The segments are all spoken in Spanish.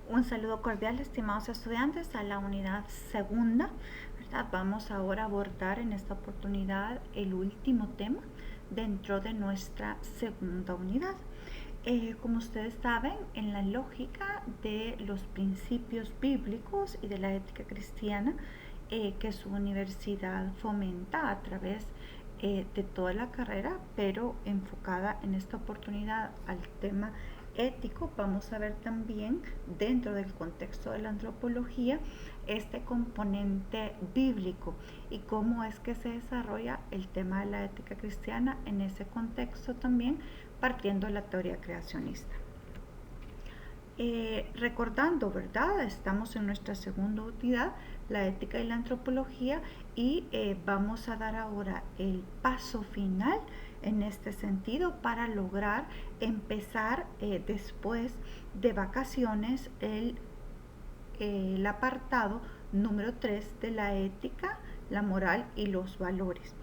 Un saludo cordial, estimados estudiantes, a la unidad segunda, ¿verdad? Vamos ahora a abordar en esta oportunidad el último tema dentro de nuestra segunda unidad. Como ustedes saben, en la lógica de los principios bíblicos y de la ética cristiana que su universidad fomenta a través de toda la carrera, pero enfocada en esta oportunidad al tema ético, vamos a ver también dentro del contexto de la antropología este componente bíblico y cómo es que se desarrolla el tema de la ética cristiana en ese contexto también, partiendo de la teoría creacionista. Recordando, ¿verdad? Estamos en nuestra segunda unidad, la ética y la antropología, y vamos a dar ahora el paso final en este sentido para lograr empezar después de vacaciones el apartado número 3 de la ética, la moral y los valores.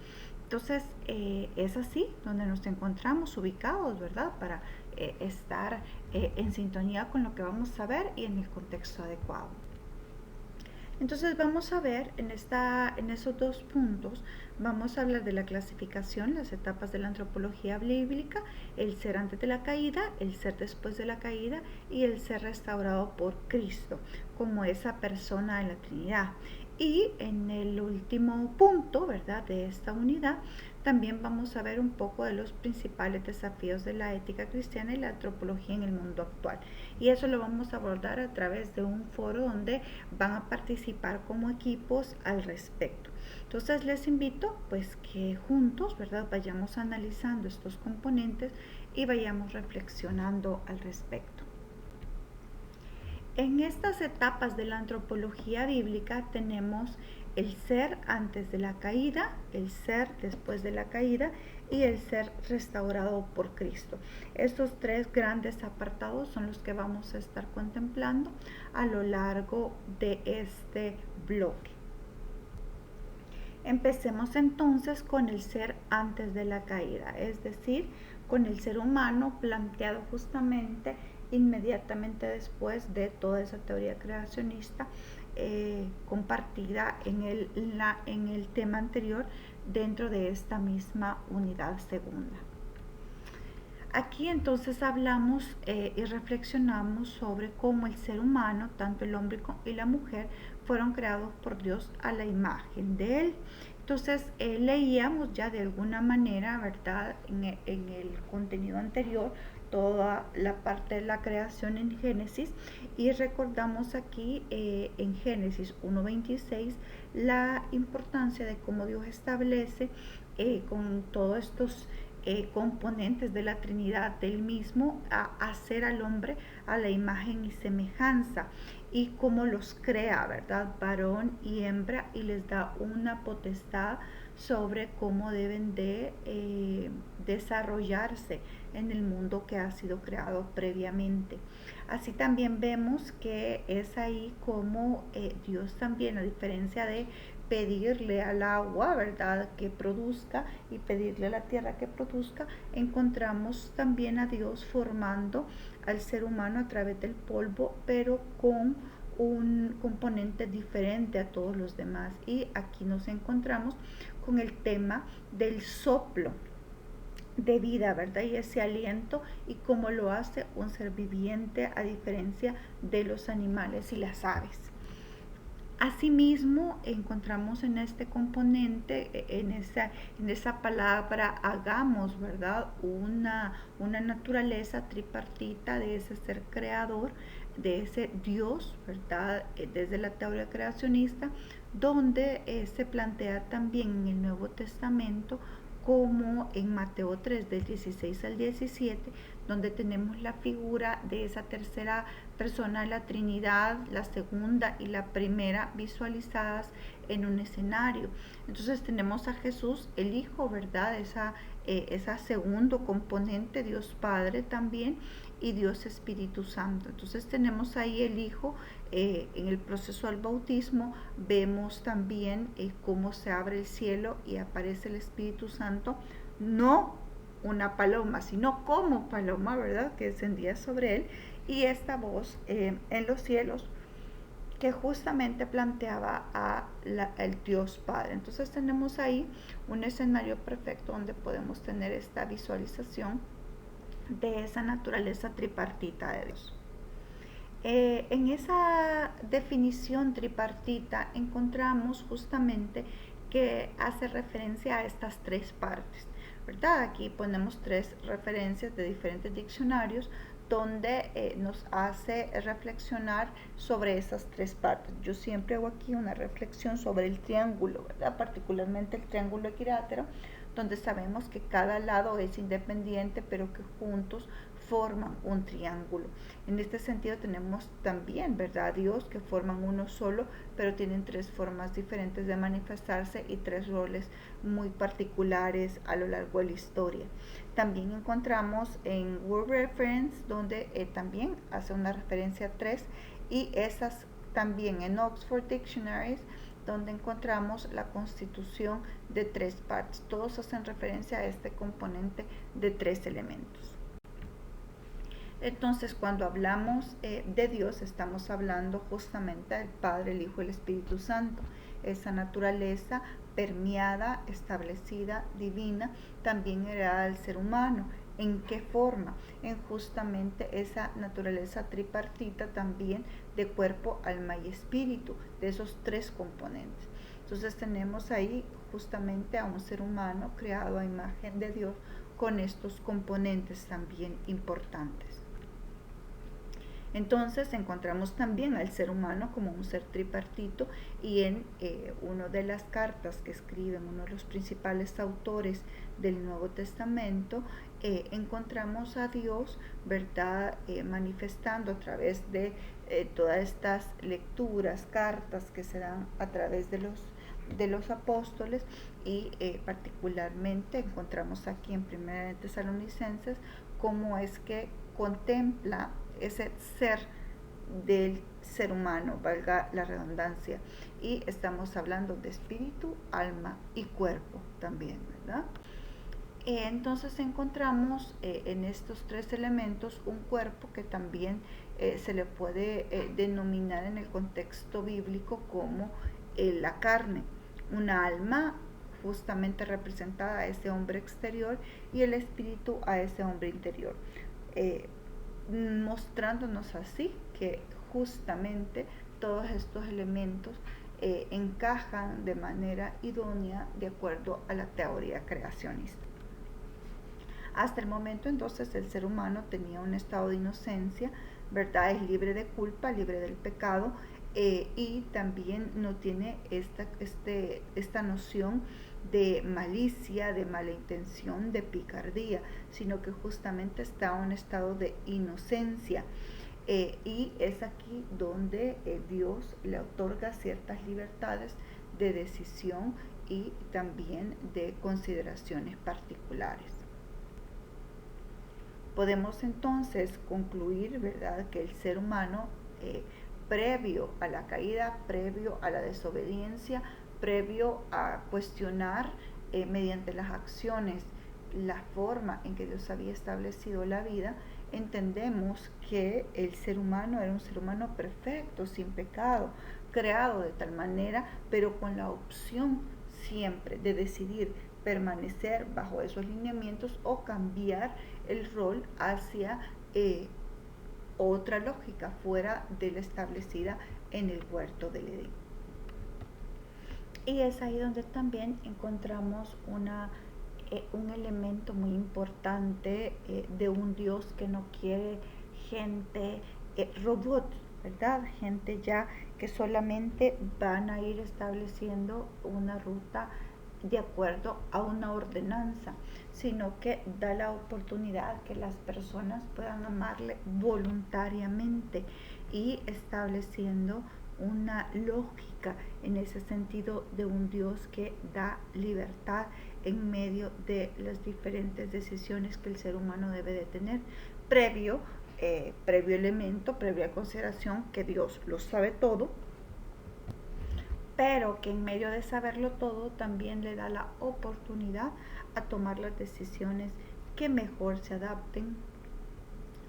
Entonces, es así donde nos encontramos ubicados, ¿verdad? Para estar en sintonía con lo que vamos a ver y en el contexto adecuado. Entonces vamos a ver en esos dos puntos, vamos a hablar de la clasificación, las etapas de la antropología bíblica, el ser antes de la caída, el ser después de la caída y el ser restaurado por Cristo, como esa persona de la Trinidad. Y en el último punto, ¿verdad?, de esta unidad, también vamos a ver un poco de los principales desafíos de la ética cristiana y la antropología en el mundo actual. Y eso lo vamos a abordar a través de un foro donde van a participar como equipos al respecto. Entonces les invito pues que juntos, ¿verdad?, vayamos analizando estos componentes y vayamos reflexionando al respecto. En estas etapas de la antropología bíblica tenemos el ser antes de la caída, el ser después de la caída y el ser restaurado por Cristo. Estos tres grandes apartados son los que vamos a estar contemplando a lo largo de este bloque. Empecemos entonces con el ser antes de la caída, es decir, con el ser humano planteado justamente inmediatamente después de toda esa teoría creacionista compartida en el tema anterior dentro de esta misma unidad segunda. Aquí entonces hablamos y reflexionamos sobre cómo el ser humano, tanto el hombre y la mujer, fueron creados por Dios a la imagen de Él. Entonces leíamos ya de alguna manera, ¿verdad?, en el contenido anterior, toda la parte de la creación en Génesis, y recordamos aquí en Génesis 1:26 la importancia de cómo Dios establece con todos estos componentes de la Trinidad del mismo a hacer al hombre a la imagen y semejanza y cómo los crea, ¿verdad?, varón y hembra, y les da una potestad sobre cómo deben de desarrollarse en el mundo que ha sido creado previamente. Así también vemos que es ahí como Dios también, a diferencia de pedirle al agua, ¿verdad?, que produzca, y pedirle a la tierra que produzca, encontramos también a Dios formando al ser humano a través del polvo, pero con un componente diferente a todos los demás. Y aquí nos encontramos con el tema del soplo de vida, ¿verdad?, y ese aliento, y cómo lo hace un ser viviente a diferencia de los animales y las aves. Asimismo, encontramos en este componente, en esa palabra hagamos, ¿verdad?, una naturaleza tripartita de ese ser creador, de ese Dios, ¿verdad?, desde la teoría creacionista, donde se plantea también en el Nuevo Testamento, como en Mateo 3, del 16 al 17, donde tenemos la figura de esa tercera persona de la Trinidad, la segunda y la primera visualizadas en un escenario. Entonces tenemos a Jesús, el Hijo, ¿verdad?, esa segundo componente, Dios Padre también, y Dios Espíritu Santo. Entonces tenemos ahí el Hijo. En el proceso del bautismo vemos también cómo se abre el cielo y aparece el Espíritu Santo, no una paloma, sino como paloma, ¿verdad?, que descendía sobre él, y esta voz en los cielos que justamente planteaba el Dios Padre. Entonces tenemos ahí un escenario perfecto donde podemos tener esta visualización de esa naturaleza tripartita de Dios. En esa definición tripartita encontramos justamente que hace referencia a estas tres partes, ¿verdad? Aquí ponemos tres referencias de diferentes diccionarios donde nos hace reflexionar sobre esas tres partes. Yo siempre hago aquí una reflexión sobre el triángulo, ¿verdad? Particularmente el triángulo equilátero, donde sabemos que cada lado es independiente, pero que juntos forman un triángulo. En este sentido tenemos también, ¿verdad?, Dios, que forman uno solo, pero tienen tres formas diferentes de manifestarse y tres roles muy particulares a lo largo de la historia. También encontramos en Word Reference, donde también hace una referencia a tres, y esas también en Oxford Dictionaries, donde encontramos la constitución de tres partes. Todos hacen referencia a este componente de tres elementos. Entonces, cuando hablamos de Dios, estamos hablando justamente del Padre, el Hijo y el Espíritu Santo. Esa naturaleza permeada, establecida, divina, también heredada del ser humano. ¿En qué forma? En justamente esa naturaleza tripartita también de cuerpo, alma y espíritu, de esos tres componentes. Entonces tenemos ahí justamente a un ser humano creado a imagen de Dios con estos componentes también importantes. Entonces encontramos también al ser humano como un ser tripartito, y en una de las cartas que escriben uno de los principales autores del Nuevo Testamento, encontramos a Dios, ¿verdad?, manifestando a través de todas estas lecturas, cartas que se dan a través de los apóstoles, y particularmente encontramos aquí en 1 Tesalonicenses cómo es que contempla ese ser del ser humano, valga la redundancia, y estamos hablando de espíritu, alma y cuerpo también, ¿verdad? Entonces encontramos en estos tres elementos un cuerpo que también se le puede denominar en el contexto bíblico como la carne, una alma justamente representada a ese hombre exterior y el espíritu a ese hombre interior, mostrándonos así que justamente todos estos elementos encajan de manera idónea de acuerdo a la teoría creacionista. Hasta el momento entonces el ser humano tenía un estado de inocencia, ¿verdad? Es libre de culpa, libre del pecado, y también no tiene esta noción de malicia, de mala intención, de picardía, sino que justamente está en un estado de inocencia. Y es aquí donde Dios le otorga ciertas libertades de decisión y también de consideraciones particulares. Podemos entonces concluir, ¿verdad?, que el ser humano, previo a la caída, previo a la desobediencia, previo a cuestionar mediante las acciones la forma en que Dios había establecido la vida, entendemos que el ser humano era un ser humano perfecto, sin pecado, creado de tal manera, pero con la opción siempre de decidir permanecer bajo esos lineamientos o cambiar el rol hacia otra lógica fuera de la establecida en el huerto del Edén. Y es ahí donde también encontramos un elemento muy importante de un Dios que no quiere gente robot, ¿verdad? Gente ya que solamente van a ir estableciendo una ruta de acuerdo a una ordenanza, sino que da la oportunidad que las personas puedan amarle voluntariamente y estableciendo una lógica en ese sentido de un Dios que da libertad en medio de las diferentes decisiones que el ser humano debe de tener, previo elemento, previa consideración que Dios lo sabe todo, pero que en medio de saberlo todo también le da la oportunidad a tomar las decisiones que mejor se adapten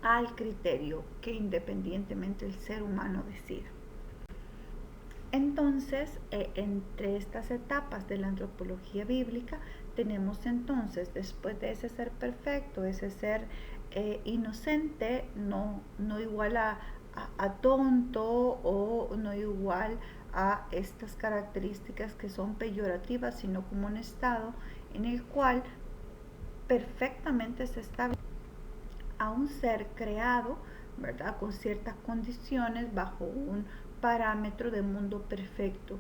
al criterio que independientemente el ser humano decida. Entonces, entre estas etapas de la antropología bíblica, tenemos entonces, después de ese ser perfecto, ese ser inocente, no igual a tonto o no igual a estas características que son peyorativas, sino como un estado en el cual perfectamente se establece a un ser creado, ¿verdad? Con ciertas condiciones bajo un parámetro de mundo perfecto.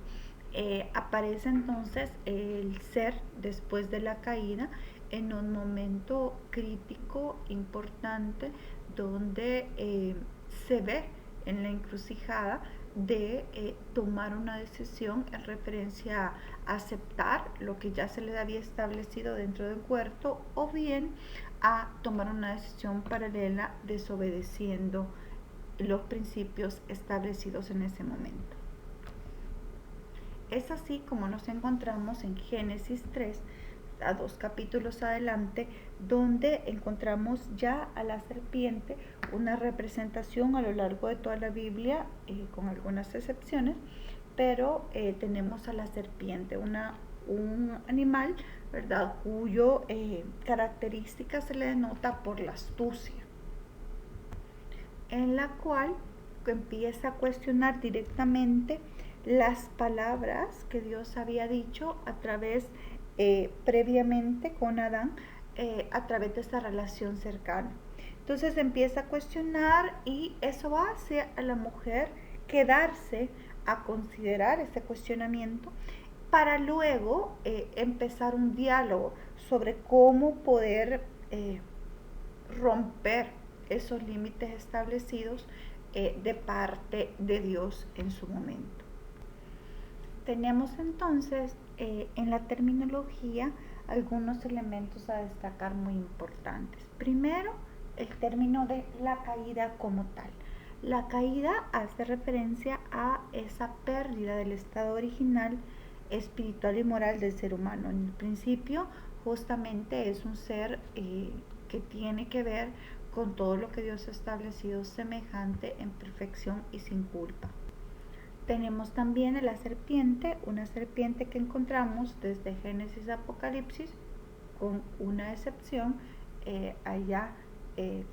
Aparece entonces el ser después de la caída en un momento crítico importante donde se ve en la encrucijada de tomar una decisión en referencia a aceptar lo que ya se le había establecido dentro del huerto o bien a tomar una decisión paralela desobedeciendo los principios establecidos en ese momento. Es así como nos encontramos en Génesis 3, a 2 capítulos adelante, donde encontramos ya a la serpiente, una representación a lo largo de toda la Biblia, con algunas excepciones, pero tenemos a la serpiente, un animal, ¿verdad?, cuyo característica se le denota por la astucia, en la cual empieza a cuestionar directamente las palabras que Dios había dicho a través previamente con Adán, a través de esta relación cercana. Entonces empieza a cuestionar y eso hace a la mujer quedarse a considerar ese cuestionamiento para luego empezar un diálogo sobre cómo poder romper esos límites establecidos de parte de Dios en su momento. Tenemos entonces en la terminología algunos elementos a destacar muy importantes. Primero, el término de la caída como tal. La caída hace referencia a esa pérdida del estado original espiritual y moral del ser humano. En el principio, justamente es un ser que tiene que ver con todo lo que Dios ha establecido semejante en perfección y sin culpa. Tenemos también a la serpiente, una serpiente que encontramos desde Génesis a Apocalipsis, con una excepción, allá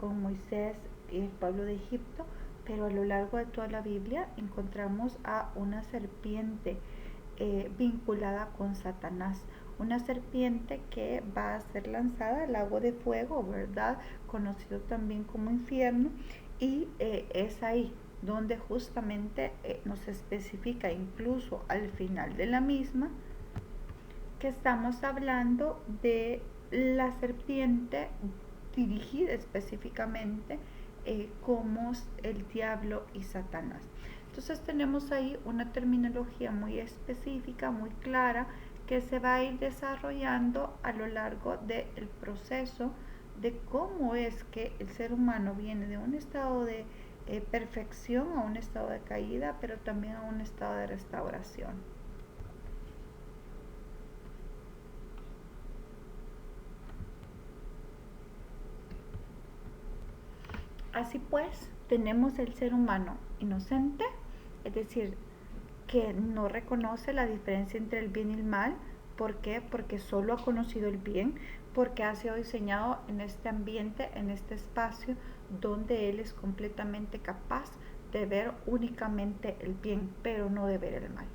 con Moisés y el pueblo de Egipto, pero a lo largo de toda la Biblia encontramos a una serpiente vinculada con Satanás, una serpiente que va a ser lanzada al lago de fuego, ¿verdad?, conocido también como infierno, y es ahí donde justamente nos especifica incluso al final de la misma que estamos hablando de la serpiente dirigida específicamente como el diablo y Satanás. Entonces tenemos ahí una terminología muy específica, muy clara, que se va a ir desarrollando a lo largo del proceso de cómo es que el ser humano viene de un estado de perfección a un estado de caída, pero también a un estado de restauración. Así pues, tenemos el ser humano inocente, es decir, que no reconoce la diferencia entre el bien y el mal. ¿Por qué? Porque solo ha conocido el bien, porque ha sido diseñado en este ambiente, en este espacio, donde él es completamente capaz de ver únicamente el bien, pero no de ver el mal.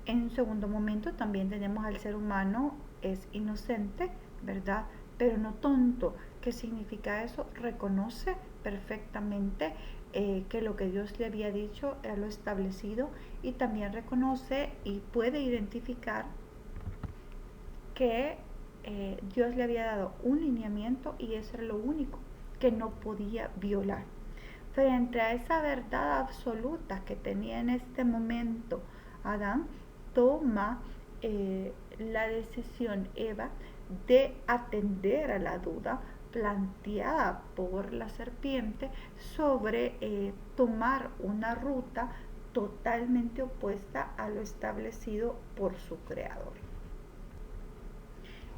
En un segundo momento también tenemos al ser humano, es inocente, ¿verdad?, pero no tonto. ¿Qué significa eso? Reconoce perfectamente que lo que Dios le había dicho era lo establecido, y también reconoce y puede identificar que Dios le había dado un lineamiento y eso era lo único que no podía violar. Frente a esa verdad absoluta que tenía en este momento Adán, toma la decisión Eva de atender a la duda planteada por la serpiente sobre tomar una ruta totalmente opuesta a lo establecido por su creador.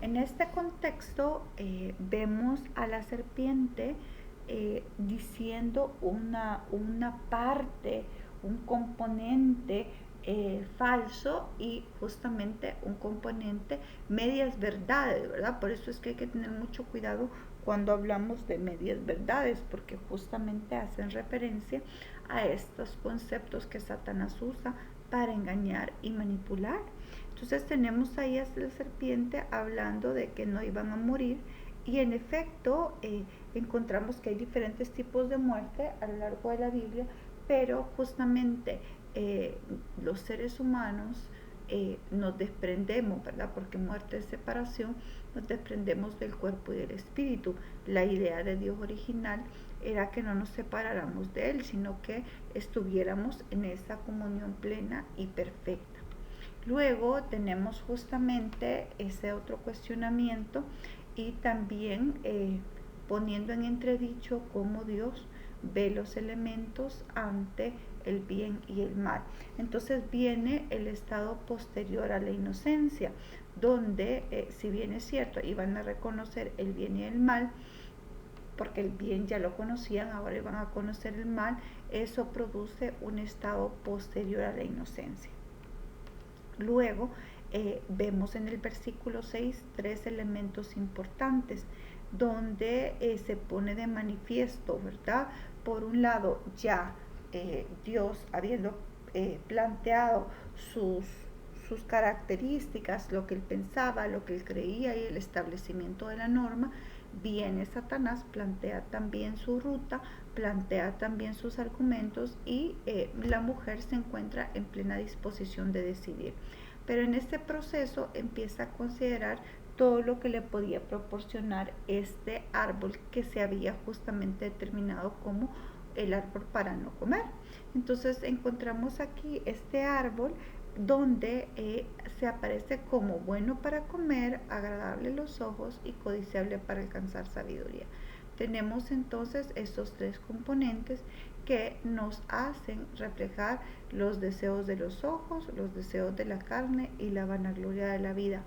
En este contexto vemos a la serpiente diciendo una parte, un componente falso y justamente un componente medias verdades, ¿verdad? Por eso es que hay que tener mucho cuidado cuando hablamos de medias verdades, porque justamente hacen referencia a estos conceptos que Satanás usa para engañar y manipular. Entonces tenemos ahí a la serpiente hablando de que no iban a morir y en efecto encontramos que hay diferentes tipos de muerte a lo largo de la Biblia, pero justamente los seres humanos nos desprendemos, ¿verdad? Porque muerte es separación, nos desprendemos del cuerpo y del espíritu. La idea de Dios original era que no nos separáramos de Él, sino que estuviéramos en esa comunión plena y perfecta. Luego tenemos justamente ese otro cuestionamiento y también poniendo en entredicho cómo Dios ve los elementos ante el bien y el mal. Entonces viene el estado posterior a la inocencia, donde si bien es cierto, iban a reconocer el bien y el mal, porque el bien ya lo conocían, ahora iban a conocer el mal, eso produce un estado posterior a la inocencia. Luego vemos en el versículo 6 tres elementos importantes donde se pone de manifiesto, ¿verdad? Por un lado, ya Dios habiendo planteado sus características, lo que él pensaba, lo que él creía y el establecimiento de la norma, viene Satanás, plantea también su ruta, plantea también sus argumentos y la mujer se encuentra en plena disposición de decidir. Pero en este proceso empieza a considerar todo lo que le podía proporcionar este árbol que se había justamente determinado como el árbol para no comer. Entonces encontramos aquí este árbol donde se aparece como bueno para comer, agradable a los ojos y codiciable para alcanzar sabiduría. Tenemos entonces estos tres componentes que nos hacen reflejar los deseos de los ojos, los deseos de la carne y la vanagloria de la vida.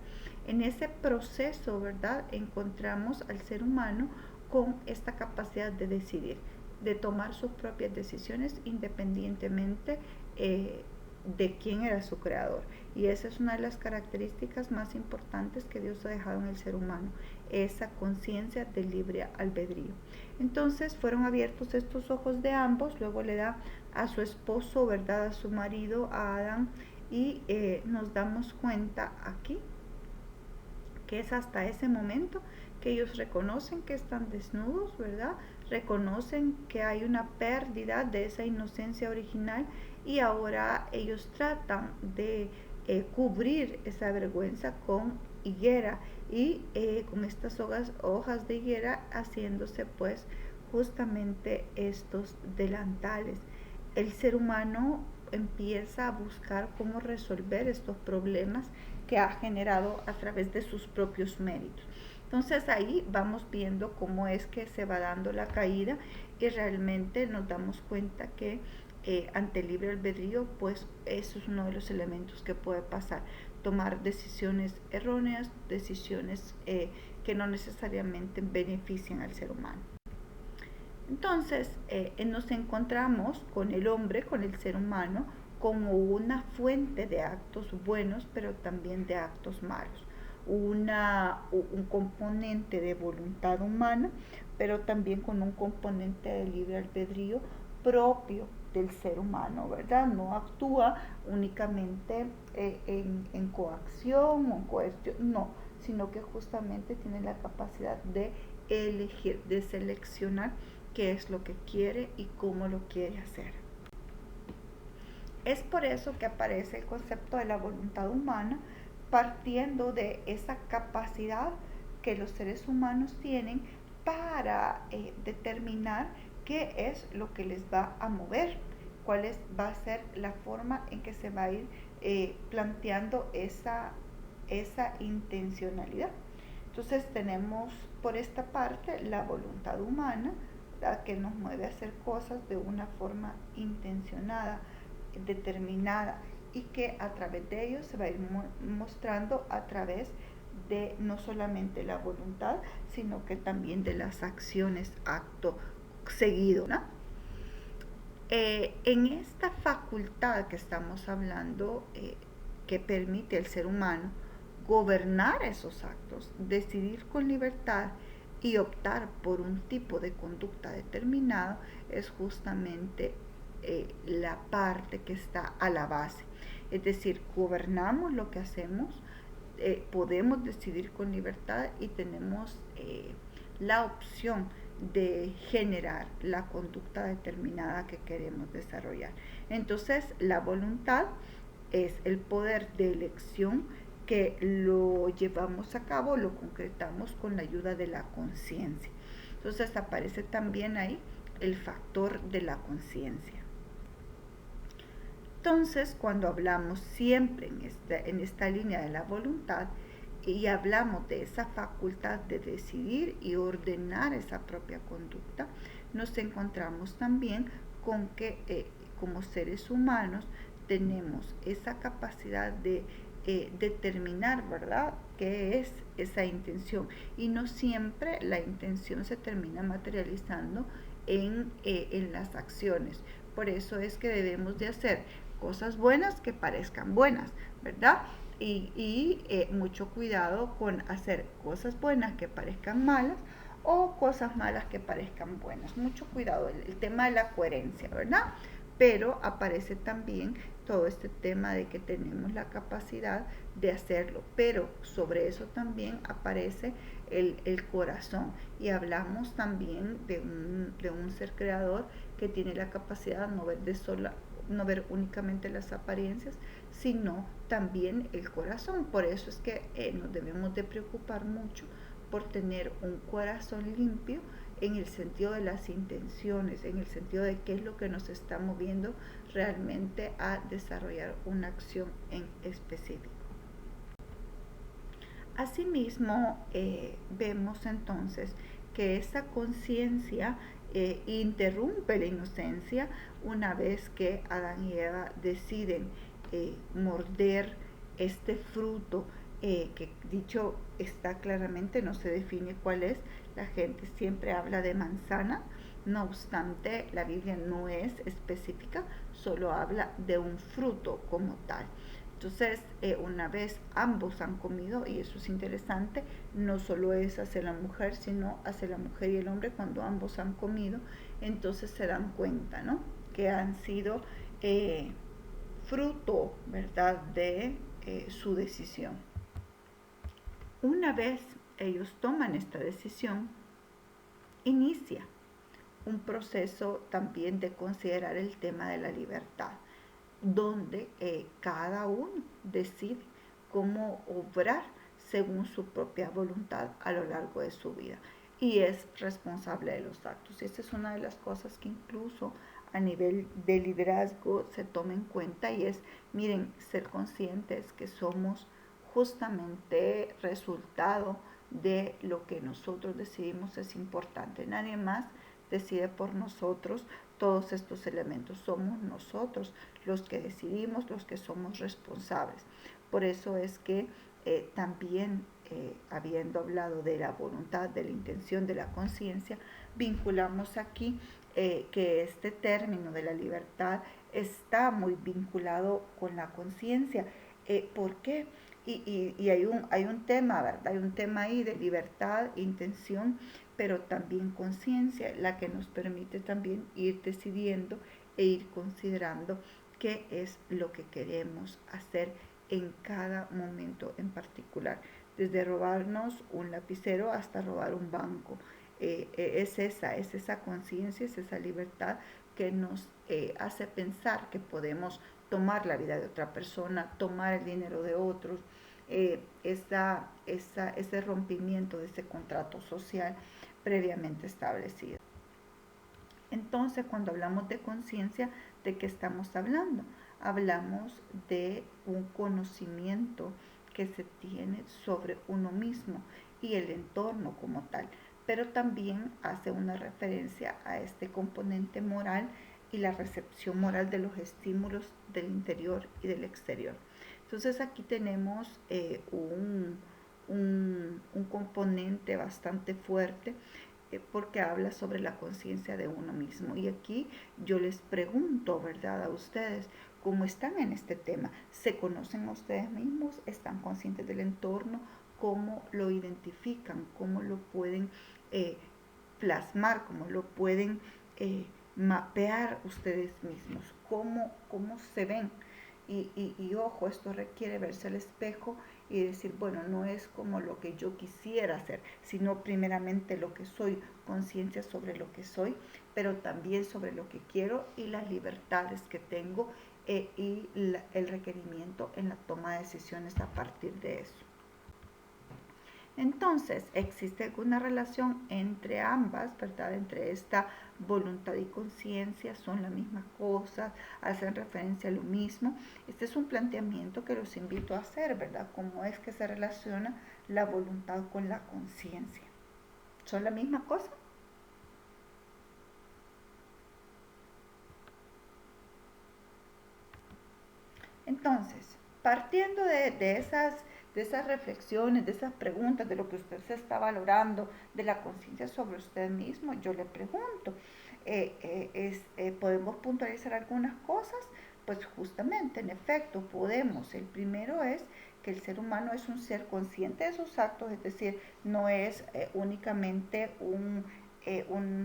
En ese proceso, ¿verdad? Encontramos al ser humano con esta capacidad de decidir, de tomar sus propias decisiones independientemente de quién era su creador. Y esa es una de las características más importantes que Dios ha dejado en el ser humano, esa conciencia del libre albedrío. Entonces fueron abiertos estos ojos de ambos, luego le da a su esposo, ¿verdad? A su marido, a Adán, y nos damos cuenta aquí que es hasta ese momento que ellos reconocen que están desnudos, ¿verdad? Reconocen que hay una pérdida de esa inocencia original y ahora ellos tratan de cubrir esa vergüenza con higuera y con estas hojas de higuera haciéndose pues justamente estos delantales. El ser humano empieza a buscar cómo resolver estos problemas que ha generado a través de sus propios méritos. Entonces ahí vamos viendo cómo es que se va dando la caída y realmente nos damos cuenta que ante el libre albedrío, pues eso es uno de los elementos que puede pasar, tomar decisiones erróneas, decisiones que no necesariamente benefician al ser humano. Entonces nos encontramos con el hombre, con el ser humano, como una fuente de actos buenos, pero también de actos malos. Un componente de voluntad humana, pero también con un componente de libre albedrío propio del ser humano, ¿verdad? No actúa únicamente en coacción o en coerción, no, sino que justamente tiene la capacidad de elegir, de seleccionar qué es lo que quiere y cómo lo quiere hacer. Es por eso que aparece el concepto de la voluntad humana, partiendo de esa capacidad que los seres humanos tienen para determinar qué es lo que les va a mover, cuál va a ser la forma en que se va a ir planteando esa intencionalidad. Entonces tenemos por esta parte la voluntad humana, que nos mueve a hacer cosas de una forma intencionada, determinada, y que a través de ello se va a ir mostrando a través de no solamente la voluntad, sino que también de las acciones, acto seguido, ¿no? En esta facultad que estamos hablando, que permite al ser humano gobernar esos actos, decidir con libertad y optar por un tipo de conducta determinado, es justamente la parte que está a la base. Es decir, gobernamos lo que hacemos, podemos decidir con libertad y tenemos la opción de generar la conducta determinada que queremos desarrollar. Entonces, la voluntad es el poder de elección que lo llevamos a cabo, lo concretamos con la ayuda de la conciencia. Entonces aparece también ahí el factor de la conciencia. Entonces, cuando hablamos siempre en esta línea de la voluntad y hablamos de esa facultad de decidir y ordenar esa propia conducta, nos encontramos también con que como seres humanos tenemos esa capacidad de determinar, ¿verdad?, qué es esa intención. Y no siempre la intención se termina materializando en las acciones. Por eso es que debemos de hacer cosas buenas que parezcan buenas, ¿verdad? Y mucho cuidado con hacer cosas buenas que parezcan malas o cosas malas que parezcan buenas. Mucho cuidado, el tema de la coherencia, ¿verdad? Pero aparece también todo este tema de que tenemos la capacidad de hacerlo, pero sobre eso también aparece el corazón, y hablamos también de un ser creador que tiene la capacidad de no ver únicamente las apariencias, sino también el corazón. Por eso es que nos debemos de preocupar mucho por tener un corazón limpio en el sentido de las intenciones, en el sentido de qué es lo que nos está moviendo realmente a desarrollar una acción en específico. Asimismo, vemos entonces que esa conciencia interrumpe la inocencia una vez que Adán y Eva deciden morder este fruto, que dicho está claramente, no se define cuál es. La gente siempre habla de manzana, no obstante la Biblia no es específica, solo habla de un fruto como tal. Entonces, una vez ambos han comido, y eso es interesante, no solo es hacia la mujer, sino hacia la mujer y el hombre, cuando ambos han comido, entonces se dan cuenta, ¿no?, que han sido fruto, ¿verdad?, de su decisión. Una vez ellos toman esta decisión, inicia un proceso también de considerar el tema de la libertad, donde cada uno decide cómo obrar según su propia voluntad a lo largo de su vida, y es responsable de los actos. Y esta es una de las cosas que incluso a nivel de liderazgo se toma en cuenta, y es, miren, ser conscientes que somos justamente resultado de lo que nosotros decidimos. Es importante, nadie más decide por nosotros todos estos elementos, somos nosotros los que decidimos, los que somos responsables. Por eso es que también, habiendo hablado de la voluntad, de la intención, de la conciencia, vinculamos aquí que este término de la libertad está muy vinculado con la conciencia. ¿Por qué? Y hay un tema, ¿verdad? Hay un tema ahí de libertad, intención, pero también conciencia, la que nos permite también ir decidiendo e ir considerando qué es lo que queremos hacer en cada momento en particular, desde robarnos un lapicero hasta robar un banco. Es esa conciencia, es esa libertad que nos hace pensar que podemos tomar la vida de otra persona, tomar el dinero de otros, ese rompimiento de ese contrato social previamente establecido. Entonces, cuando hablamos de conciencia, ¿de qué estamos hablando? Hablamos de un conocimiento que se tiene sobre uno mismo y el entorno como tal, pero también hace una referencia a este componente moral y la recepción moral de los estímulos del interior y del exterior. Entonces aquí tenemos un componente bastante fuerte porque habla sobre la conciencia de uno mismo. Y aquí yo les pregunto, ¿verdad?, a ustedes, ¿cómo están en este tema? ¿Se conocen a ustedes mismos? ¿Están conscientes del entorno? ¿Cómo lo identifican? ¿Cómo lo pueden eh, plasmar? ¿Cómo lo pueden mapear ustedes mismos? ¿Cómo se ven? Y ojo, esto requiere verse al espejo y decir, bueno, no es como lo que yo quisiera hacer, sino primeramente lo que soy, conciencia sobre lo que soy, pero también sobre lo que quiero y las libertades que tengo y el requerimiento en la toma de decisiones a partir de eso. Entonces, ¿existe alguna relación entre ambas, verdad? Entre esta voluntad y conciencia, son la misma cosa, hacen referencia a lo mismo. Este es un planteamiento que los invito a hacer, ¿verdad? ¿Cómo es que se relaciona la voluntad con la conciencia? ¿Son la misma cosa? Entonces, partiendo de esas reflexiones, de esas preguntas, de lo que usted se está valorando, de la conciencia sobre usted mismo, yo le pregunto, ¿podemos puntualizar algunas cosas? Pues justamente, en efecto, podemos. El primero es que el ser humano es un ser consciente de sus actos, es decir, no es únicamente un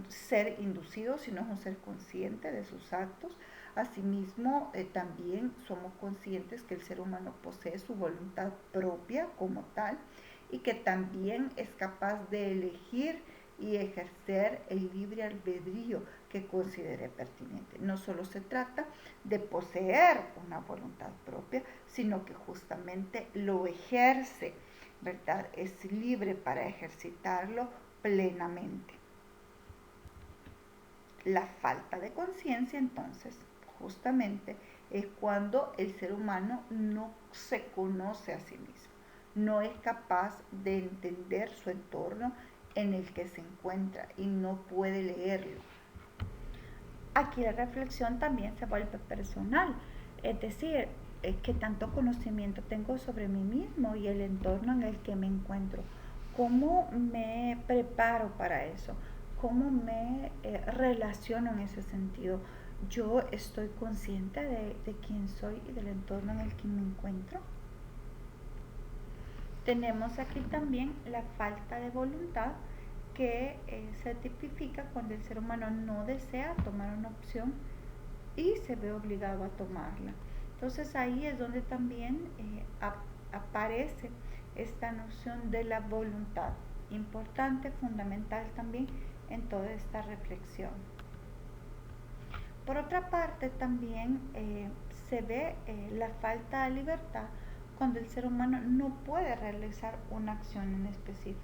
ser inducido, sino es un ser consciente de sus actos. Asimismo, también somos conscientes que el ser humano posee su voluntad propia como tal y que también es capaz de elegir y ejercer el libre albedrío que considere pertinente. No solo se trata de poseer una voluntad propia, sino que justamente lo ejerce, ¿verdad? Es libre para ejercitarlo plenamente. La falta de conciencia, entonces, justamente es cuando el ser humano no se conoce a sí mismo, no es capaz de entender su entorno en el que se encuentra y no puede leerlo. Aquí la reflexión también se vuelve personal, es decir, qué tanto conocimiento tengo sobre mí mismo y el entorno en el que me encuentro, cómo me preparo para eso, cómo me relaciono en ese sentido. Yo estoy consciente de quién soy y del entorno en el que me encuentro. Tenemos aquí también la falta de voluntad que se tipifica cuando el ser humano no desea tomar una opción y se ve obligado a tomarla. Entonces ahí es donde también aparece esta noción de la voluntad, importante, fundamental también en toda esta reflexión. Por otra parte, también se ve la falta de libertad cuando el ser humano no puede realizar una acción en específico.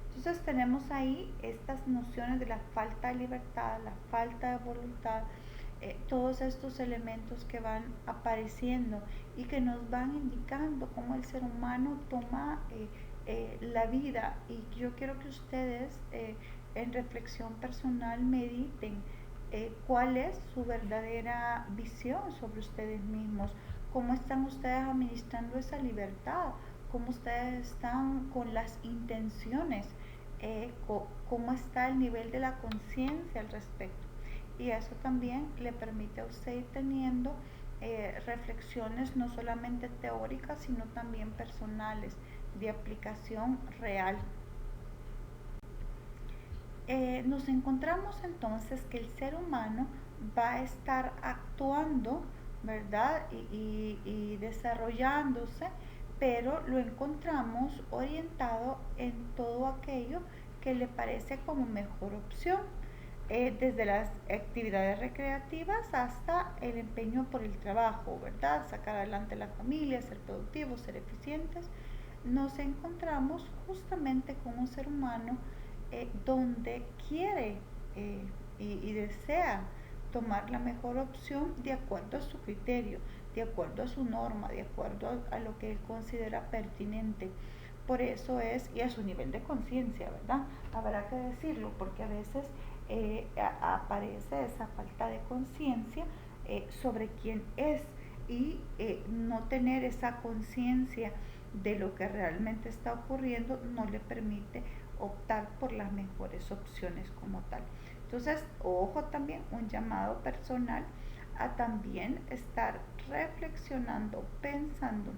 Entonces tenemos ahí estas nociones de la falta de libertad, la falta de voluntad, todos estos elementos que van apareciendo y que nos van indicando cómo el ser humano toma la vida. Y yo quiero que ustedes en reflexión personal mediten cuál es su verdadera visión sobre ustedes mismos, cómo están ustedes administrando esa libertad, cómo ustedes están con las intenciones, cómo está el nivel de la conciencia al respecto. Y eso también le permite a usted ir teniendo reflexiones no solamente teóricas, sino también personales, de aplicación real. Nos encontramos entonces que el ser humano va a estar actuando, ¿verdad? Y desarrollándose, pero lo encontramos orientado en todo aquello que le parece como mejor opción, desde las actividades recreativas hasta el empeño por el trabajo, ¿verdad? Sacar adelante la familia, ser productivos, ser eficientes. Nos encontramos justamente con un ser humano donde quiere y desea tomar la mejor opción de acuerdo a su criterio, de acuerdo a su norma, de acuerdo a lo que él considera pertinente. Por eso es, y a su nivel de conciencia, ¿verdad? Habrá que decirlo, porque a veces aparece esa falta de conciencia sobre quién es y no tener esa conciencia de lo que realmente está ocurriendo no le permite optar por las mejores opciones como tal. Entonces, ojo también, un llamado personal a también estar reflexionando, pensando,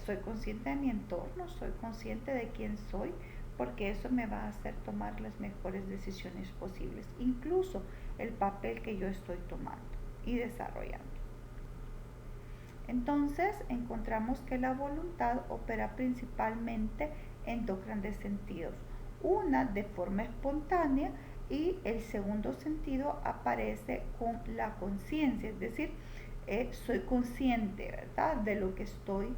soy consciente de mi entorno, soy consciente de quién soy, porque eso me va a hacer tomar las mejores decisiones posibles, incluso el papel que yo estoy tomando y desarrollando. Entonces encontramos que la voluntad opera principalmente en dos grandes sentidos. Una de forma espontánea y el segundo sentido aparece con la conciencia, es decir, soy consciente, ¿verdad?, de lo que estoy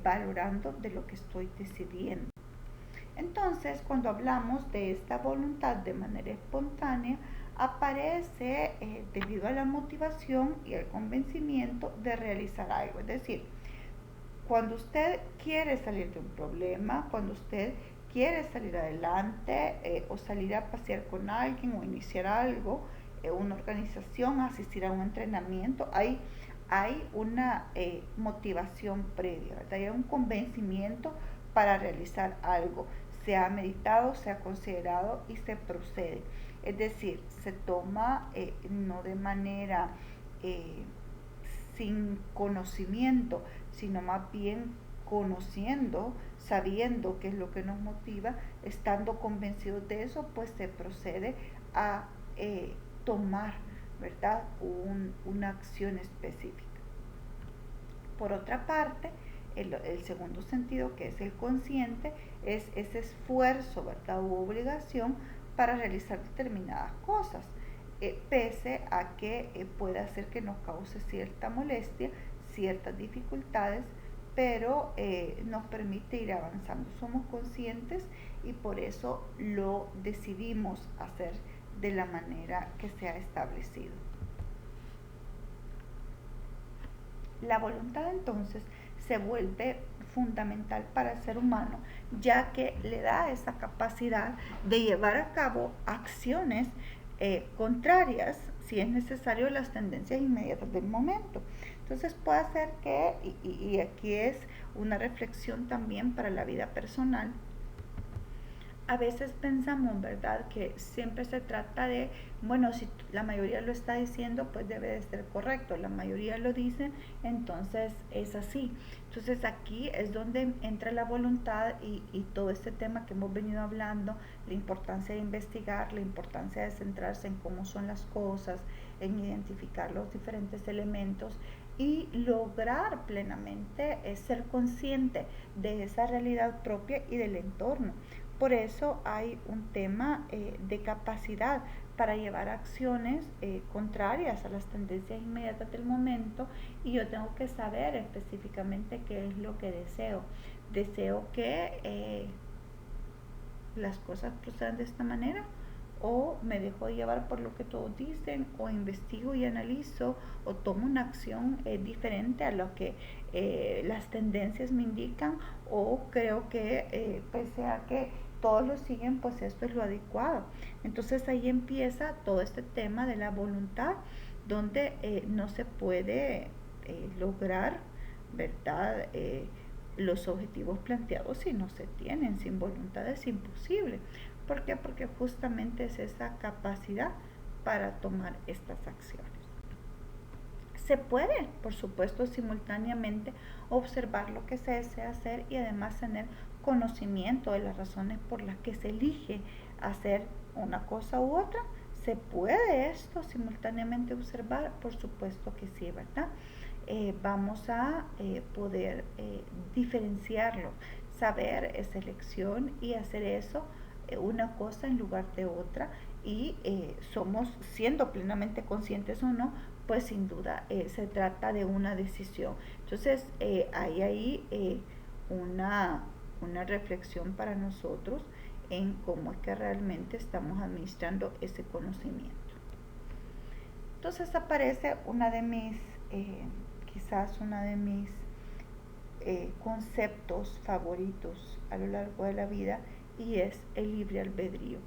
valorando, de lo que estoy decidiendo. Entonces, cuando hablamos de esta voluntad de manera espontánea, aparece debido a la motivación y el convencimiento de realizar algo. Es decir, cuando usted quiere salir de un problema, cuando usted quiere salir adelante o salir a pasear con alguien o iniciar algo, una organización, asistir a un entrenamiento, hay una motivación previa, ¿verdad? Hay un convencimiento para realizar algo. Se ha meditado, se ha considerado y se procede. Es decir, se toma no de manera sin conocimiento, sino más bien conociendo, sabiendo qué es lo que nos motiva, estando convencidos de eso, pues se procede a tomar, ¿verdad?, una acción específica. Por otra parte, el segundo sentido, que es el consciente, es ese esfuerzo, ¿verdad?, u obligación para realizar determinadas cosas, pese a que pueda hacer que nos cause cierta molestia, ciertas dificultades, pero nos permite ir avanzando. Somos conscientes y por eso lo decidimos hacer de la manera que se ha establecido. La voluntad entonces se vuelve fundamental para el ser humano, ya que le da esa capacidad de llevar a cabo acciones contrarias, si es necesario, las tendencias inmediatas del momento. Entonces puede ser que, y aquí es una reflexión también para la vida personal, a veces pensamos, ¿verdad?, que siempre se trata de, bueno, si la mayoría lo está diciendo, pues debe de ser correcto, la mayoría lo dice, entonces es así. Entonces aquí es donde entra la voluntad y todo este tema que hemos venido hablando, la importancia de investigar, la importancia de centrarse en cómo son las cosas, en identificar los diferentes elementos y lograr plenamente ser consciente de esa realidad propia y del entorno. Por eso hay un tema de capacidad para llevar acciones contrarias a las tendencias inmediatas del momento, y yo tengo que saber específicamente qué es lo que deseo. Deseo que las cosas procedan de esta manera, o me dejo llevar por lo que todos dicen, o investigo y analizo, o tomo una acción diferente a lo que las tendencias me indican, o creo que pese a que todos lo siguen, pues esto es lo adecuado. Entonces ahí empieza todo este tema de la voluntad, donde no se puede lograr, ¿verdad?, los objetivos planteados si no se tienen. Sin voluntad es imposible. ¿Por qué? Porque justamente es esa capacidad para tomar estas acciones. Se puede, por supuesto, simultáneamente observar lo que se desea hacer y además tener conocimiento de las razones por las que se elige hacer una cosa u otra. ¿Se puede esto simultáneamente observar? Por supuesto que sí, ¿verdad? Vamos a poder diferenciarlo, saber esa elección y hacer eso, una cosa en lugar de otra, y somos, siendo plenamente conscientes o no, pues sin duda se trata de una decisión. Entonces hay ahí una reflexión para nosotros en cómo es que realmente estamos administrando ese conocimiento. Entonces aparece quizás una de mis conceptos favoritos a lo largo de la vida, y es el libre albedrío.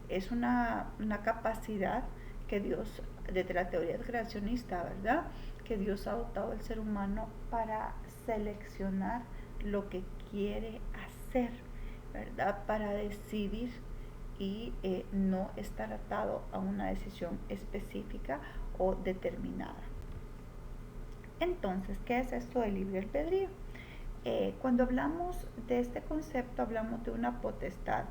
Es una capacidad que Dios, desde la teoría creacionista, ¿verdad?, que Dios ha dotado al ser humano para seleccionar lo que quiere hacer, ¿verdad? Para decidir y no estar atado a una decisión específica o determinada. Entonces, ¿qué es esto del libre albedrío? Cuando hablamos de este concepto, hablamos de una potestad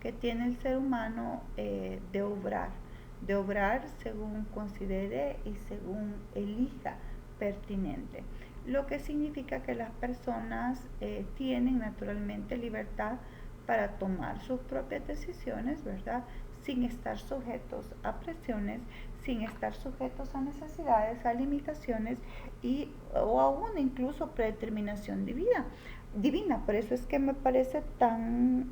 que tiene el ser humano de obrar según considere y según elija pertinente. Lo que significa que las personas tienen naturalmente libertad para tomar sus propias decisiones, ¿verdad? Sin estar sujetos a presiones, sin estar sujetos a necesidades, a limitaciones o aún incluso predeterminación divina. Por eso es que me parece tan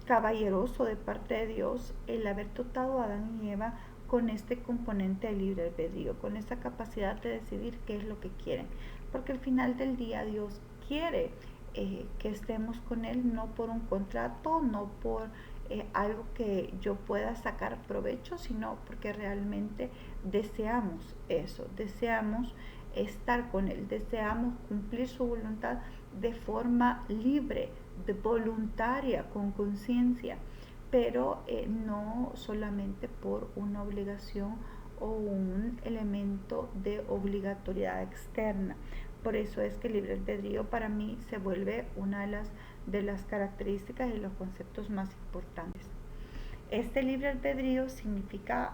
caballeroso de parte de Dios el haber dotado a Adán y Eva con este componente de libre albedrío, con esa capacidad de decidir qué es lo que quieren. Porque al final del día Dios quiere que estemos con Él no por un contrato, no por algo que yo pueda sacar provecho, sino porque realmente deseamos eso, deseamos estar con Él, deseamos cumplir su voluntad de forma libre, de voluntaria, con conciencia, pero no solamente por una obligación o un elemento de obligatoriedad externa. Por eso es que el libre albedrío para mí se vuelve una de las características y los conceptos más importantes. Este libre albedrío significa,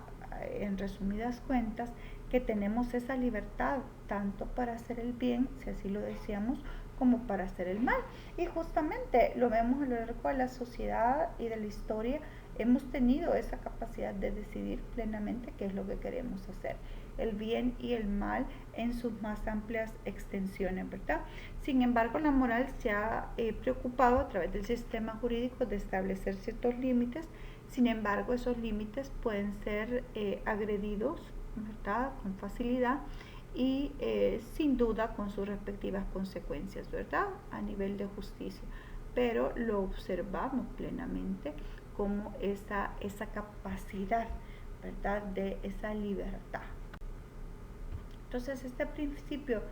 en resumidas cuentas, que tenemos esa libertad tanto para hacer el bien, si así lo deseamos, como para hacer el mal. Y justamente lo vemos a lo largo de la sociedad y de la historia, hemos tenido esa capacidad de decidir plenamente qué es lo que queremos hacer, el bien y el mal en sus más amplias extensiones, ¿verdad? Sin embargo, la moral se ha preocupado a través del sistema jurídico de establecer ciertos límites. Sin embargo, esos límites pueden ser agredidos, ¿verdad?, con facilidad y sin duda con sus respectivas consecuencias, ¿verdad?, a nivel de justicia. Pero lo observamos plenamente como esa capacidad, ¿verdad?, de esa libertad. Entonces, este principio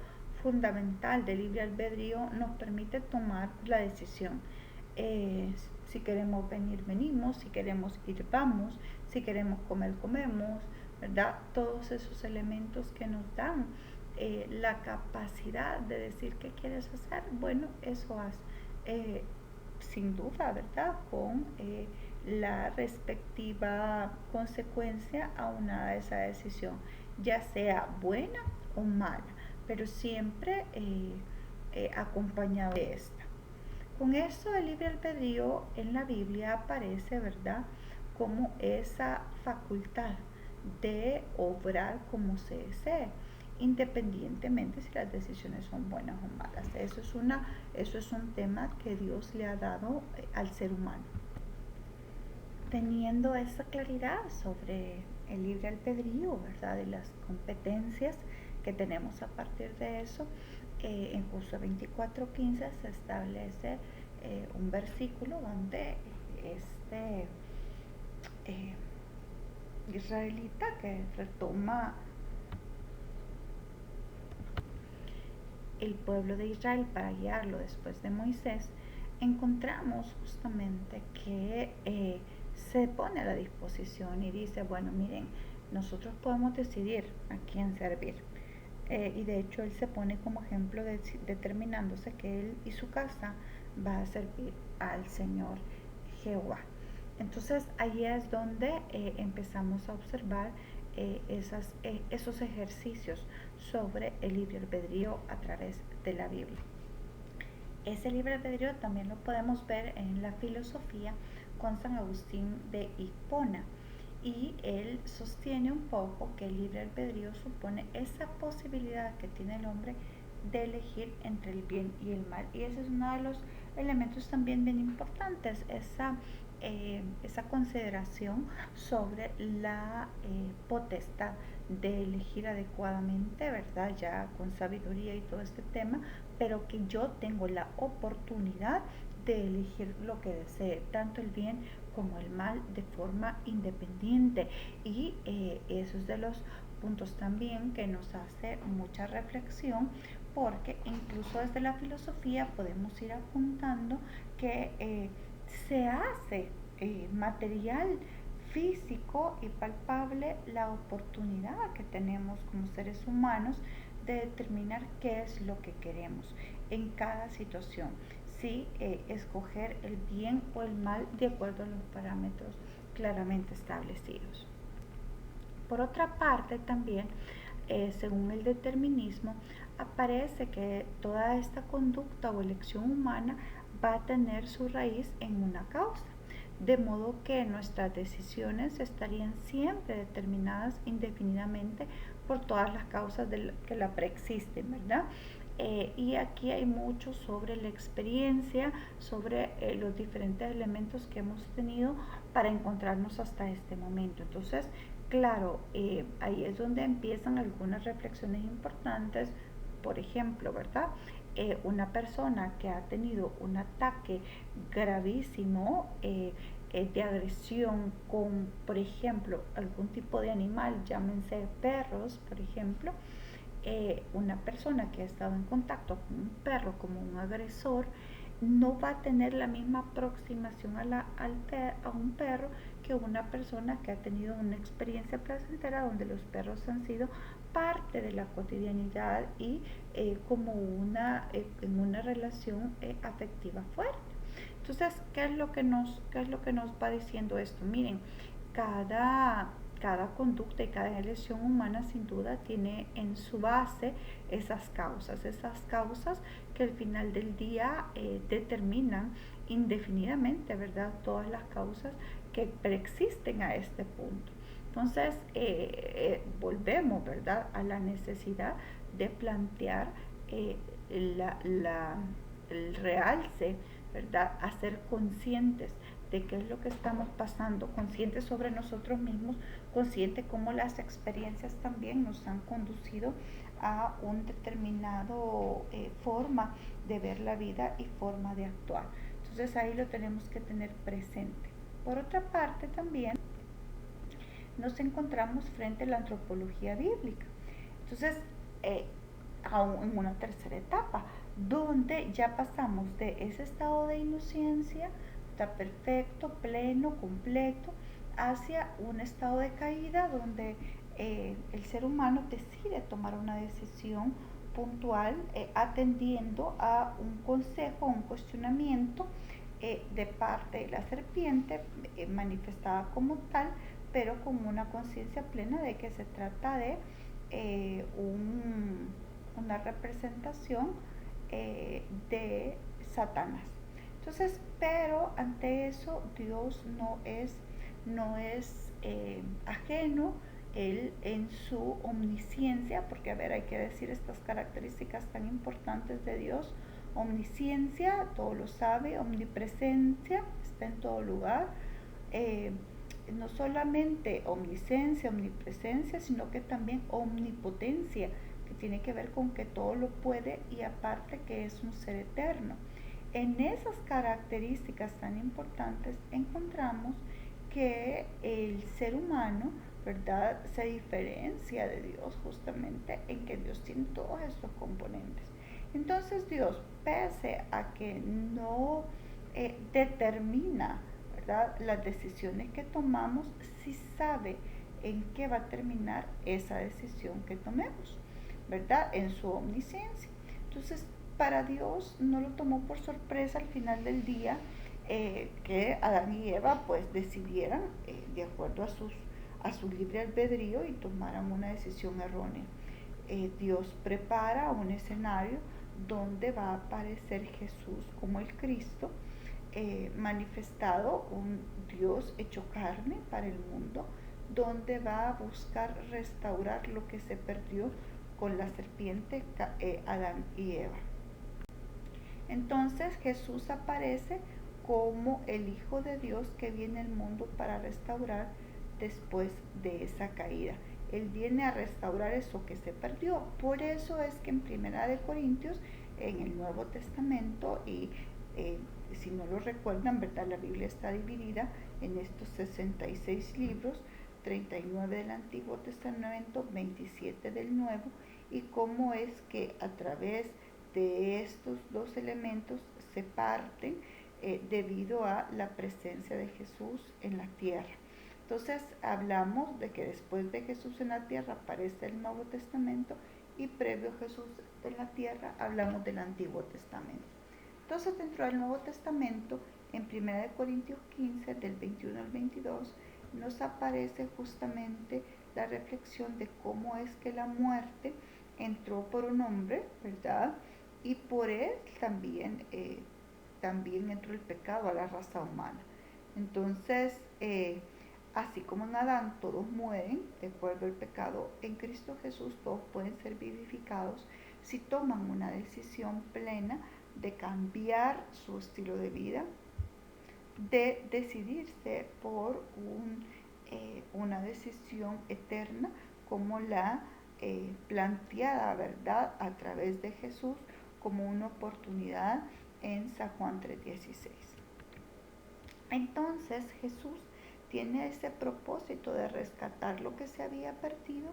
fundamental del libre albedrío nos permite tomar la decisión. Si queremos venir, venimos, si queremos ir, vamos, si queremos comer, comemos, ¿verdad? Todos esos elementos que nos dan la capacidad de decir qué quieres hacer, bueno, eso haz. Sin duda, ¿verdad? Con la respectiva consecuencia aunada a esa decisión, ya sea buena o mala, pero siempre acompañado de esta. Con eso el libre albedrío en la Biblia aparece, ¿verdad?, como esa facultad de obrar como se desee, independientemente si las decisiones son buenas o malas. Eso es un tema que Dios le ha dado al ser humano. Teniendo esa claridad sobre el libre albedrío, ¿verdad?, de las competencias que tenemos a partir de eso, en Josué 24:15 se establece un versículo donde este israelita que retoma el pueblo de Israel para guiarlo después de Moisés, encontramos justamente que se pone a la disposición y dice, bueno, miren, nosotros podemos decidir a quién servir. Y de hecho él se pone como ejemplo determinándose que él y su casa va a servir al Señor Jehová. Entonces ahí es donde empezamos a observar esos ejercicios sobre el libre albedrío a través de la Biblia. Ese libre albedrío también lo podemos ver en la filosofía con San Agustín de Hipona, y él sostiene un poco que el libre albedrío supone esa posibilidad que tiene el hombre de elegir entre el bien y el mal, y ese es uno de los elementos también bien importantes, esa consideración sobre la potestad de elegir adecuadamente, ¿verdad?, ya con sabiduría y todo este tema, pero que yo tengo la oportunidad de elegir lo que desee, tanto el bien como el mal, de forma independiente. Y eso es de los puntos también que nos hace mucha reflexión, porque incluso desde la filosofía podemos ir apuntando que se hace material, físico y palpable la oportunidad que tenemos como seres humanos de determinar qué es lo que queremos en cada situación, si escoger el bien o el mal de acuerdo a los parámetros claramente establecidos. Por otra parte, también, según el determinismo, aparece que toda esta conducta o elección humana va a tener su raíz en una causa, de modo que nuestras decisiones estarían siempre determinadas indefinidamente por todas las causas que la preexisten, ¿verdad? Y aquí hay mucho sobre la experiencia, sobre los diferentes elementos que hemos tenido para encontrarnos hasta este momento. Entonces, claro, ahí es donde empiezan algunas reflexiones importantes. Por ejemplo, ¿verdad? Una persona que ha tenido un ataque gravísimo de agresión con, por ejemplo, algún tipo de animal, llámense perros, por ejemplo, una persona que ha estado en contacto con un perro como un agresor no va a tener la misma aproximación a un perro que una persona que ha tenido una experiencia placentera donde los perros han sido parte de la cotidianidad y como en una relación afectiva fuerte. Entonces, ¿qué es lo que nos va diciendo esto? Miren, cada, cada conducta y cada elección humana sin duda tiene en su base esas causas que al final del día determinan indefinidamente, ¿verdad? Todas las causas que preexisten a este punto. Entonces, volvemos, ¿verdad?, a la necesidad de plantear eh, la, la, el realce, ¿verdad?, a ser conscientes de qué es lo que estamos pasando, conscientes sobre nosotros mismos, conscientes cómo las experiencias también nos han conducido a un determinado forma de ver la vida y forma de actuar. Entonces ahí lo tenemos que tener presente. Por otra parte también nos encontramos frente a la antropología bíblica. Entonces, aún en una tercera etapa, donde ya pasamos de ese estado de inocencia, está perfecto, pleno, completo, hacia un estado de caída donde el ser humano decide tomar una decisión puntual atendiendo a un consejo, a un cuestionamiento de parte de la serpiente manifestada como tal, pero con una conciencia plena de que se trata de una representación de Satanás. Entonces, pero ante eso Dios no es ajeno. Él en su omnisciencia, porque a ver, hay que decir estas características tan importantes de Dios: omnisciencia, todo lo sabe; omnipresencia, está en todo lugar; no solamente omnisciencia, omnipresencia, sino que también omnipotencia, que tiene que ver con que todo lo puede y aparte que es un ser eterno. En esas características tan importantes encontramos que el ser humano, ¿verdad?, se diferencia de Dios justamente en que Dios tiene todos estos componentes. Entonces Dios, pese a que no determina, ¿verdad?, las decisiones que tomamos, sí sabe en qué va a terminar esa decisión que tomemos, ¿verdad?, en su omnisciencia. Entonces, para Dios no lo tomó por sorpresa al final del día que Adán y Eva pues decidieran de acuerdo a su libre albedrío y tomaran una decisión errónea. Dios prepara un escenario donde va a aparecer Jesús como el Cristo, manifestado, un Dios hecho carne para el mundo, donde va a buscar restaurar lo que se perdió con la serpiente Adán y Eva. Entonces Jesús aparece como el Hijo de Dios que viene al mundo para restaurar después de esa caída. Él viene a restaurar eso que se perdió. Por eso es que en Primera de Corintios, en el Nuevo Testamento, y si no lo recuerdan, ¿verdad?, la Biblia está dividida en estos 66 libros, 39 del Antiguo Testamento, 27 del Nuevo, y cómo es que a través de estos dos elementos se parten debido a la presencia de Jesús en la tierra. Entonces hablamos de que después de Jesús en la tierra aparece el Nuevo Testamento, y previo a Jesús en la tierra hablamos del Antiguo Testamento. Entonces dentro del Nuevo Testamento, en 1 Corintios 15, del 21 al 22, nos aparece justamente la reflexión de cómo es que la muerte entró por un hombre, ¿verdad? Y por él también entró el pecado a la raza humana. Entonces, así como en Adán todos mueren de acuerdo al pecado, en Cristo Jesús todos pueden ser vivificados si toman una decisión plena de cambiar su estilo de vida, de decidirse por una decisión eterna como la planteada, ¿verdad?, a través de Jesús como una oportunidad en San Juan 3:16. Entonces Jesús tiene ese propósito de rescatar lo que se había perdido.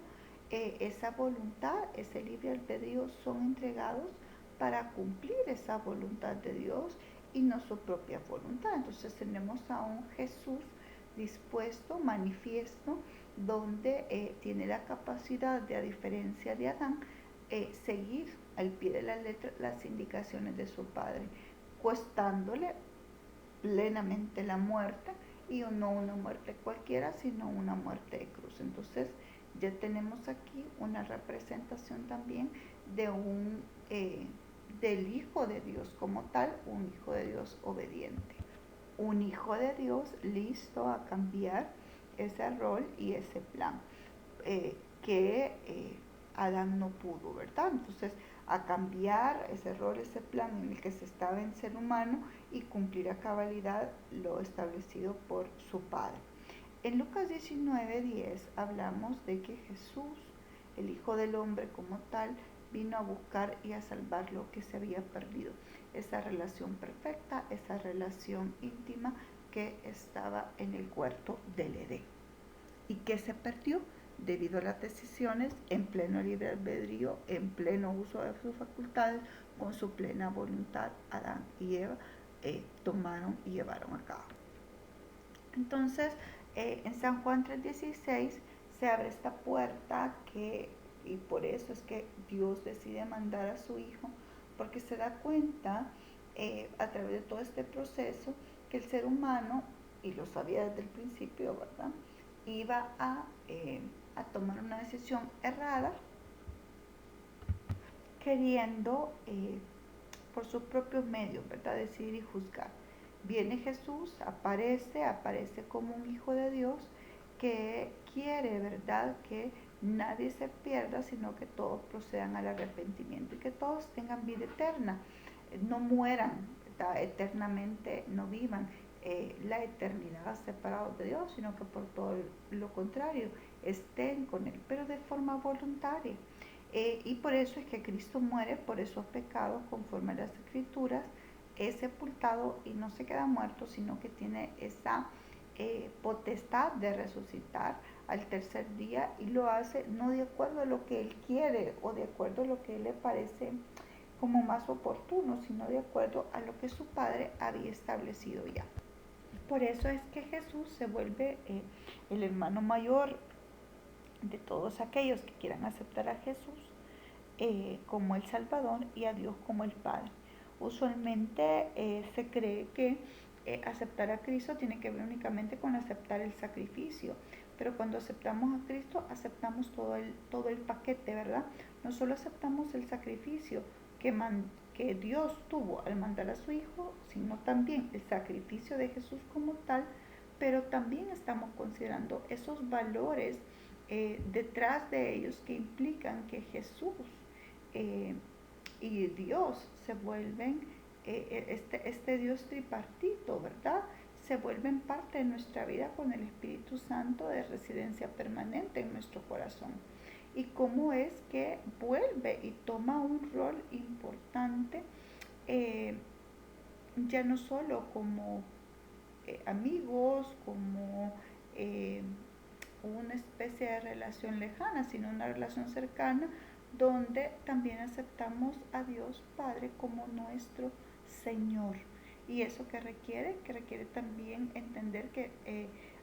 Esa voluntad, ese libre albedrío son entregados para cumplir esa voluntad de Dios y no su propia voluntad. Entonces tenemos a un Jesús dispuesto, manifiesto, donde tiene la capacidad de, a diferencia de Adán, seguir al pie de la letra las indicaciones de su Padre, costándole plenamente la muerte, y no una muerte cualquiera, sino una muerte de cruz. Entonces ya tenemos aquí una representación también de del Hijo de Dios como tal, un Hijo de Dios obediente, un Hijo de Dios listo a cambiar ese rol y ese plan que Adán no pudo, ¿verdad? Entonces, a cambiar ese rol, ese plan en el que se estaba en ser humano, y cumplir a cabalidad lo establecido por su Padre. En Lucas 19:10 hablamos de que Jesús, el Hijo del Hombre como tal, vino a buscar y a salvar lo que se había perdido. Esa relación perfecta, esa relación íntima que estaba en el huerto del Edén. ¿Y que se perdió? Debido a las decisiones en pleno libre albedrío, en pleno uso de sus facultades, con su plena voluntad, Adán y Eva tomaron y llevaron a cabo. Entonces, en San Juan 3:16 se abre esta puerta y por eso es que Dios decide mandar a su Hijo, porque se da cuenta a través de todo este proceso que el ser humano, y lo sabía desde el principio, ¿verdad?, iba a tomar una decisión errada, queriendo por sus propios medios, ¿verdad?, decidir y juzgar. Viene Jesús, aparece como un Hijo de Dios que quiere, ¿verdad?, que nadie se pierda, sino que todos procedan al arrepentimiento y que todos tengan vida eterna, no mueran, ¿verdad?, eternamente, no vivan la eternidad separados de Dios, sino que por todo lo contrario, estén con Él, pero de forma voluntaria. Y por eso es que Cristo muere por esos pecados conforme a las Escrituras, es sepultado y no se queda muerto, sino que tiene esa potestad de resucitar al tercer día, y lo hace no de acuerdo a lo que Él quiere o de acuerdo a lo que Él le parece como más oportuno, sino de acuerdo a lo que su Padre había establecido ya. Por eso es que Jesús se vuelve el hermano mayor de todos aquellos que quieran aceptar a Jesús como el Salvador y a Dios como el Padre. Usualmente se cree que aceptar a Cristo tiene que ver únicamente con aceptar el sacrificio, pero cuando aceptamos a Cristo aceptamos todo el paquete, ¿verdad? No solo aceptamos el sacrificio que Dios tuvo al mandar a su Hijo, sino también el sacrificio de Jesús como tal, pero también estamos considerando esos valores detrás de ellos que implican que Jesús y Dios se vuelven, este Dios tripartito, ¿verdad?, se vuelven parte de nuestra vida con el Espíritu Santo de residencia permanente en nuestro corazón. Y cómo es que vuelve y toma un rol importante, ya no solo como amigos, como una especie de relación lejana, sino una relación cercana donde también aceptamos a Dios Padre como nuestro Señor. ¿Y eso que requiere? Que requiere también entender que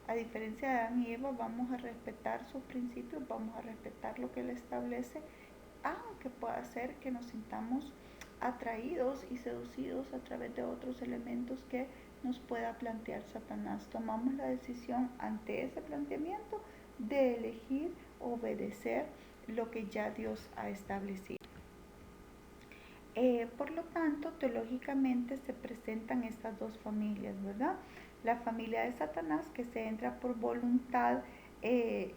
a diferencia de Adán y Eva vamos a respetar sus principios, vamos a respetar lo que Él establece, aunque pueda ser que nos sintamos atraídos y seducidos a través de otros elementos que nos pueda plantear Satanás. Tomamos la decisión ante ese planteamiento de elegir obedecer lo que ya Dios ha establecido. Por lo tanto, teológicamente se presentan estas dos familias, ¿verdad? La familia de Satanás que se entra por voluntad eh,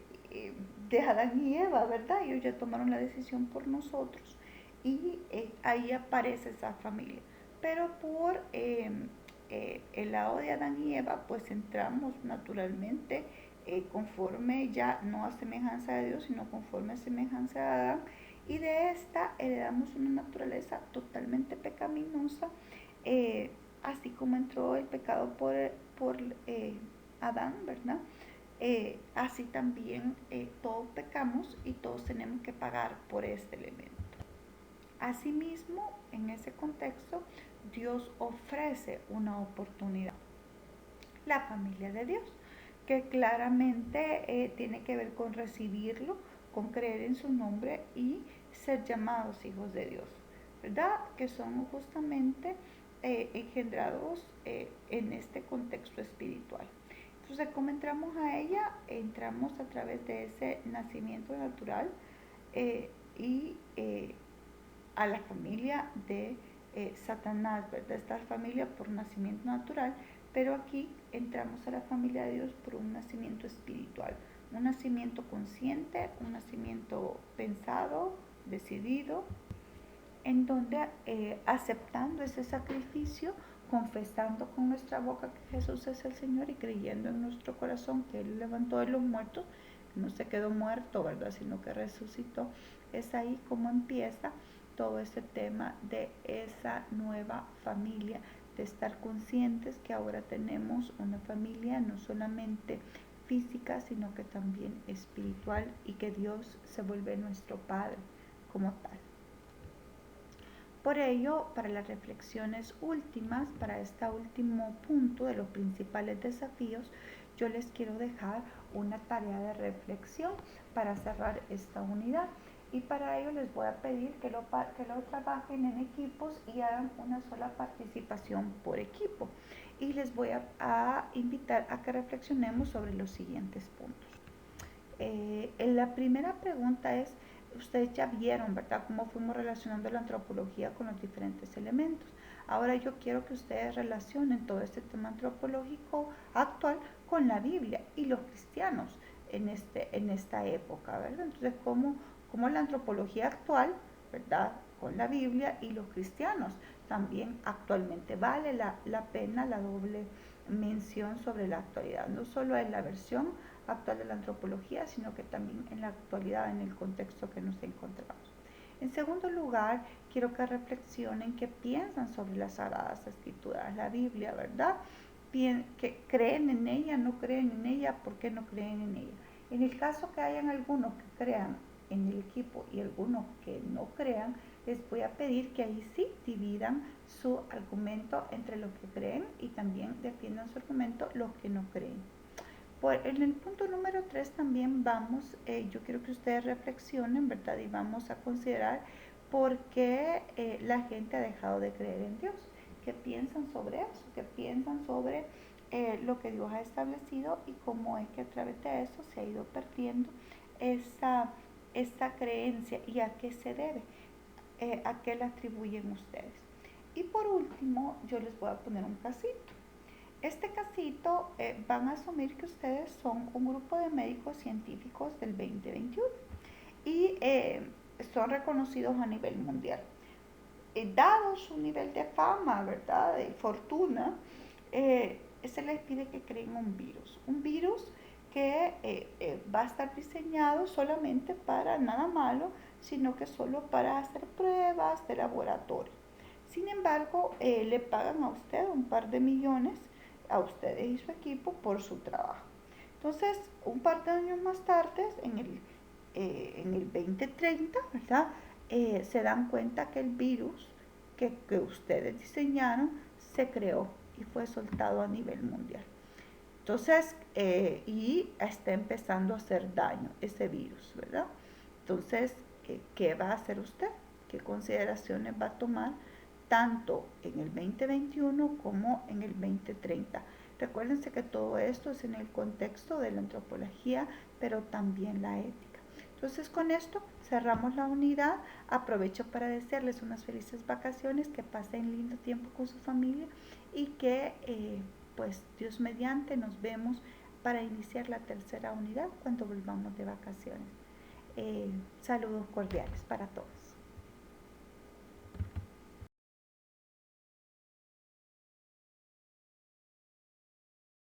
de Adán y Eva, ¿verdad? Ellos ya tomaron la decisión por nosotros y ahí aparece esa familia. Pero por el lado de Adán y Eva, pues entramos naturalmente conforme ya no a semejanza de Dios, sino conforme a semejanza de Adán, y de esta heredamos una naturaleza totalmente pecaminosa, así como entró el pecado por Adán, ¿verdad? Así también todos pecamos y todos tenemos que pagar por este elemento. Asimismo, en ese contexto, Dios ofrece una oportunidad. La familia de Dios, que claramente tiene que ver con recibirlo, con creer en su nombre y ser llamados hijos de Dios, ¿verdad? Que son justamente engendrados en este contexto espiritual. Entonces, ¿cómo entramos a ella? Entramos a través de ese nacimiento natural y a la familia de Satanás, ¿verdad? Esta familia por nacimiento natural, pero aquí entramos a la familia de Dios por un nacimiento espiritual, un nacimiento consciente, un nacimiento pensado, decidido, en donde aceptando ese sacrificio, confesando con nuestra boca que Jesús es el Señor y creyendo en nuestro corazón que Él levantó de los muertos, no se quedó muerto, ¿verdad? Sino que resucitó. Es ahí como empieza todo ese tema de esa nueva familia, de estar conscientes que ahora tenemos una familia no solamente física, sino que también espiritual, y que Dios se vuelve nuestro Padre como tal. Por ello, para las reflexiones últimas, para este último punto de los principales desafíos, yo les quiero dejar una tarea de reflexión para cerrar esta unidad. Y para ello les voy a pedir que lo trabajen en equipos y hagan una sola participación por equipo. Y les voy a invitar a que reflexionemos sobre los siguientes puntos. La primera pregunta es, ustedes ya vieron, ¿verdad?, cómo fuimos relacionando la antropología con los diferentes elementos. Ahora yo quiero que ustedes relacionen todo este tema antropológico actual con la Biblia y los cristianos en esta época, ¿verdad? Entonces, ¿cómo la antropología actual, ¿verdad?, con la Biblia y los cristianos también actualmente vale la pena la doble mención sobre la actualidad. No solo es la versión actual de la antropología, sino que también en la actualidad, en el contexto que nos encontramos. En segundo lugar, quiero que reflexionen qué piensan sobre las Sagradas Escrituras, la Biblia, ¿verdad? Que creen en ella, no creen en ella, ¿por qué no creen en ella? En el caso que hayan algunos que crean en el equipo y algunos que no crean, les voy a pedir que ahí sí dividan su argumento entre los que creen y también defiendan su argumento los que no creen. En el punto número 3 también vamos, yo quiero que ustedes reflexionen, ¿verdad? Y vamos a considerar por qué la gente ha dejado de creer en Dios. ¿Qué piensan sobre eso? ¿Qué piensan sobre lo que Dios ha establecido y cómo es que a través de eso se ha ido perdiendo esta creencia y a qué se debe? ¿A qué la atribuyen ustedes? Y por último, yo les voy a poner un casito. Este casito van a asumir que ustedes son un grupo de médicos científicos del 2021 y son reconocidos a nivel mundial. Dado su nivel de fama, ¿verdad?, de fortuna, se les pide que creen un virus que va a estar diseñado solamente para nada malo, sino que solo para hacer pruebas de laboratorio. Sin embargo, le pagan a usted un par de millones, a ustedes y su equipo, por su trabajo. Entonces, un par de años más tarde, en el 2030, ¿verdad? Se dan cuenta que el virus que ustedes diseñaron se creó y fue soltado a nivel mundial. Entonces, y está empezando a hacer daño ese virus, ¿verdad? Entonces, ¿qué va a hacer usted? ¿Qué consideraciones va a tomar tanto en el 2021 como en el 2030? Recuérdense que todo esto es en el contexto de la antropología, pero también la ética. Entonces, con esto cerramos la unidad. Aprovecho para desearles unas felices vacaciones, que pasen lindo tiempo con su familia y que pues Dios mediante nos vemos para iniciar la tercera unidad cuando volvamos de vacaciones. Saludos cordiales para todos.